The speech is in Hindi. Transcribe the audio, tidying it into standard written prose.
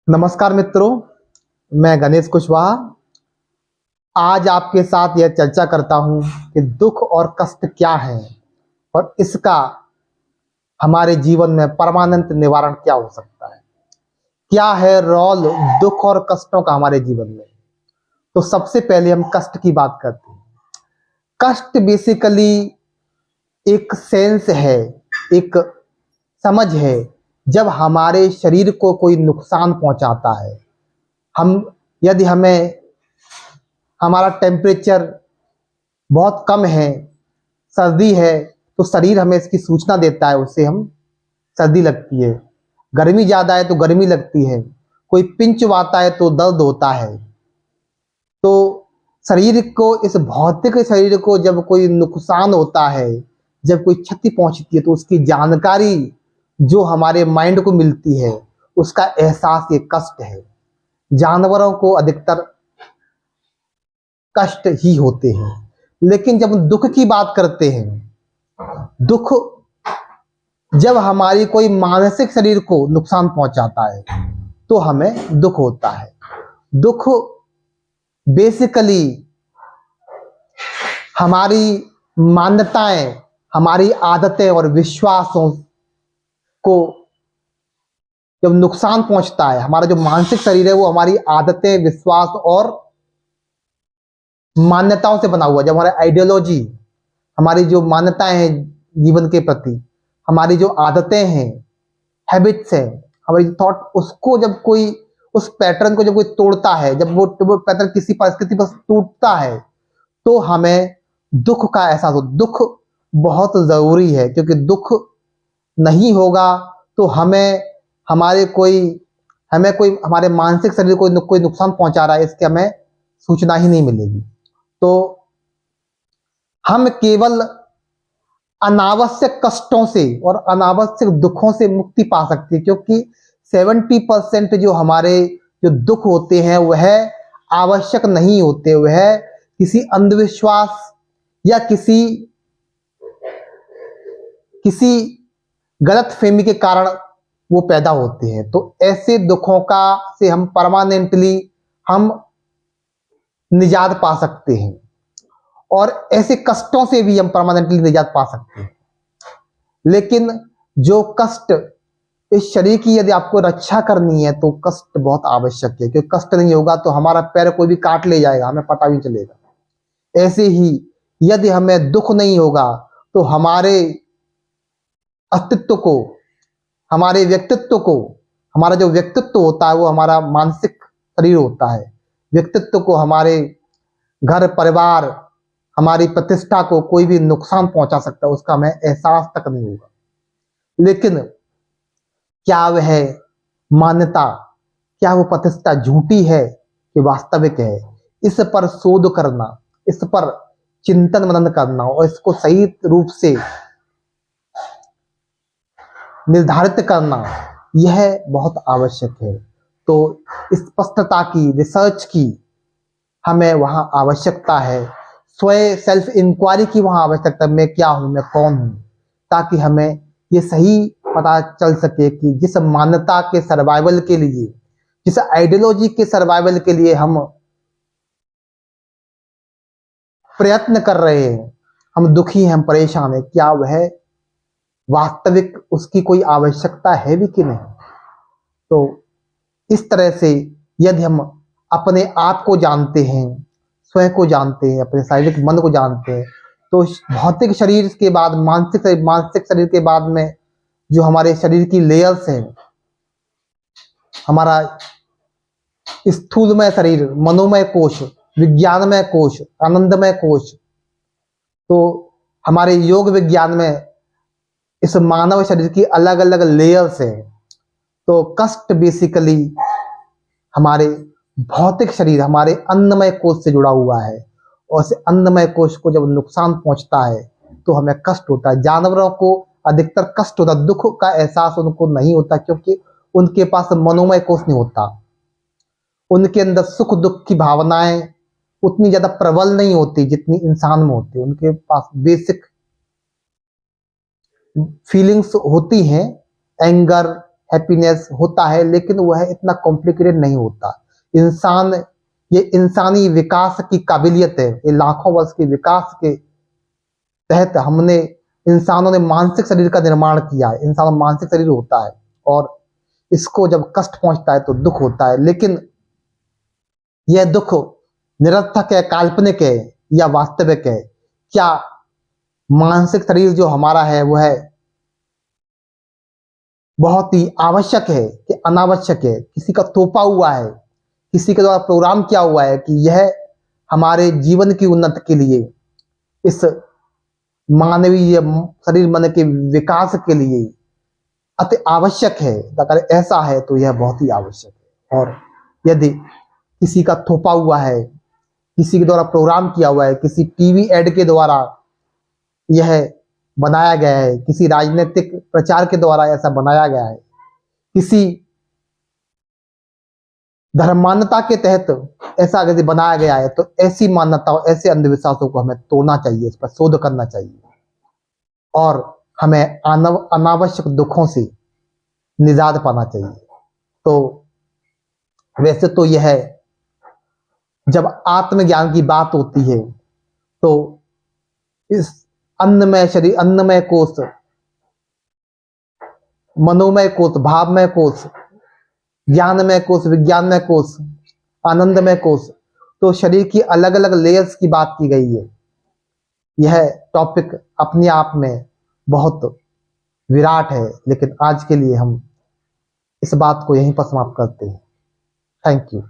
नमस्कार मित्रों, मैं गणेश कुशवाहा आज आपके साथ यह चर्चा करता हूं कि दुख और कष्ट क्या है और इसका हमारे जीवन में परमानेंट निवारण क्या हो सकता है। क्या है रोल दुख और कष्टों का हमारे जीवन में। तो सबसे पहले हम कष्ट की बात करते हैं। कष्ट बेसिकली एक सेंस है, एक समझ है जब हमारे शरीर को कोई नुकसान पहुंचाता है। हम यदि हमें हमारा टेम्परेचर बहुत कम है, सर्दी है, तो शरीर हमें इसकी सूचना देता है, उससे हम सर्दी लगती है। गर्मी ज़्यादा है तो गर्मी लगती है, कोई पिंच आता है तो दर्द होता है। तो शरीर को, इस भौतिक शरीर को जब कोई नुकसान होता है, जब कोई क्षति पहुंचती है, तो उसकी जानकारी जो हमारे माइंड को मिलती है, उसका एहसास ये कष्ट है। जानवरों को अधिकतर कष्ट ही होते हैं, लेकिन जब हम दुख की बात करते हैं, दुख जब हमारी कोई मानसिक शरीर को नुकसान पहुंचाता है तो हमें दुख होता है। दुख बेसिकली हमारी मान्यताएं, हमारी आदतें और विश्वासों को जब नुकसान पहुंचता है, हमारा जो मानसिक शरीर है वो हमारी आदतें, विश्वास और मान्यताओं से बना हुआ। जब हमारा आइडियोलॉजी, हमारी जो मान्यताएं हैं जीवन के प्रति, हमारी जो आदतें हैं, हैबिट्स हैं, हमारी थॉट, उसको जब कोई, उस पैटर्न को जब कोई तोड़ता है, जब वो पैटर्न किसी परिस्थिति पर टूटता है, तो हमें दुख का एहसास हो। दुख बहुत जरूरी है, क्योंकि दुख नहीं होगा तो हमें हमारे मानसिक शरीर को कोई नुकसान पहुंचा रहा है, इसकी हमें सूचना ही नहीं मिलेगी। तो हम केवल अनावश्यक कष्टों से और अनावश्यक दुखों से मुक्ति पा सकते हैं, क्योंकि 70% जो हमारे जो दुख होते हैं वह आवश्यक नहीं होते, वह किसी अंधविश्वास या किसी गलतफहमी के कारण वो पैदा होते हैं। तो ऐसे दुखों का से हम परमानेंटली हम निजात पा सकते हैं, और ऐसे कष्टों से भी हम परमानेंटली निजात पा सकते हैं। लेकिन जो कष्ट, इस शरीर की यदि आपको रक्षा करनी है तो कष्ट बहुत आवश्यक है, क्योंकि कष्ट नहीं होगा तो हमारा पैर कोई भी काट ले जाएगा, हमें पता भी चलेगा। ऐसे ही यदि हमें दुख नहीं होगा तो हमारे अस्तित्व को, हमारे व्यक्तित्व को, हमारा जो व्यक्तित्व होता है वो हमारा मानसिक शरीर होता है, व्यक्तित्व को, हमारे घर परिवार, हमारी प्रतिष्ठा को कोई भी नुकसान पहुंचा सकता है, उसका हमें एहसास तक नहीं होगा। लेकिन क्या वह मान्यता, क्या वो प्रतिष्ठा झूठी है कि वास्तविक है, इस पर शोध करना, इस पर चिंतन मनन करना और इसको सही रूप से निर्धारित करना, यह बहुत आवश्यक है। तो स्पष्टता की, रिसर्च की हमें वहां आवश्यकता है, स्वयं सेल्फ इंक्वायरी की वहां आवश्यकता है। मैं क्या हूं, मैं कौन हूं, ताकि हमें ये सही पता चल सके कि जिस मान्यता के सर्वाइवल के लिए, जिस आइडियोलॉजी के सर्वाइवल के लिए हम प्रयत्न कर रहे हैं, हम दुखी हैं, हम परेशान हैं, क्या वह वास्तविक उसकी कोई आवश्यकता है भी कि नहीं। तो इस तरह से यदि हम अपने आप को जानते हैं, स्वयं को जानते हैं, अपने शारीरिक मन को जानते हैं, तो भौतिक शरीर के बाद मानसिक शरीर के बाद में जो हमारे शरीर की लेयर्स हैं, हमारा स्थूलमय शरीर, मनोमय कोश, विज्ञानमय कोश, आनंदमय कोश, तो हमारे योग विज्ञान में इस मानव शरीर की अलग अलग लेयर्स हैं। तो कष्ट बेसिकली हमारे भौतिक शरीर, हमारे अन्नमय कोश से जुड़ा हुआ है, और इस अन्नमय कोश को जब नुकसान पहुंचता है तो हमें कष्ट होता है। जानवरों को अधिकतर कष्ट होता है, दुख का एहसास उनको नहीं होता, क्योंकि उनके पास मनोमय कोश नहीं होता, उनके अंदर सुख दुख की भावनाएं उतनी ज्यादा प्रबल नहीं होती जितनी इंसान में होती है। उनके पास बेसिक फीलिंग्स होती हैं, एंगर, हैप्पीनेस होता है, लेकिन वह इतना कॉम्प्लिकेटेड नहीं होता। इंसान, ये इंसानी विकास की काबिलियत है। ये लाखों वर्ष के विकास के तहत हमने, इंसानों ने मानसिक शरीर का निर्माण किया है। इंसान मानसिक शरीर होता है और इसको जब कष्ट पहुंचता है तो दुख होता है, लेकिन यह दुख निरर्थक है, काल्पनिक है या वास्तविक है? क्या मानसिक शरीर जो हमारा है वह बहुत ही आवश्यक है कि अनावश्यक है? किसी का थोपा हुआ है, किसी के द्वारा प्रोग्राम किया हुआ है कि यह हमारे जीवन की उन्नति के लिए, इस मानवीय शरीर मन के विकास के लिए अति आवश्यक है। अगर ऐसा है तो यह बहुत ही आवश्यक है। और यदि किसी का थोपा हुआ है, किसी के द्वारा प्रोग्राम किया हुआ है, किसी टीवी एड के द्वारा यह बनाया गया है, किसी राजनीतिक प्रचार के द्वारा ऐसा बनाया गया है, किसी धर्म मान्यता के तहत ऐसा यदि बनाया गया है, तो ऐसी मान्यताओं, ऐसे अंधविश्वासों को हमें तोड़ना चाहिए, इस पर शोध करना चाहिए और हमें अनावश्यक दुखों से निजात पाना चाहिए। तो वैसे तो यह, जब आत्मज्ञान की बात होती है तो इस अन्नमय शरीर, अन्नमय कोश, मनोमय कोश, भावमय कोश, ज्ञानमय कोश, विज्ञानमय कोश, आनंदमय कोश, तो शरीर की अलग अलग लेयर्स की बात की गई है। यह टॉपिक अपने आप में बहुत विराट है, लेकिन आज के लिए हम इस बात को यहीं पर समाप्त करते हैं। Thank you.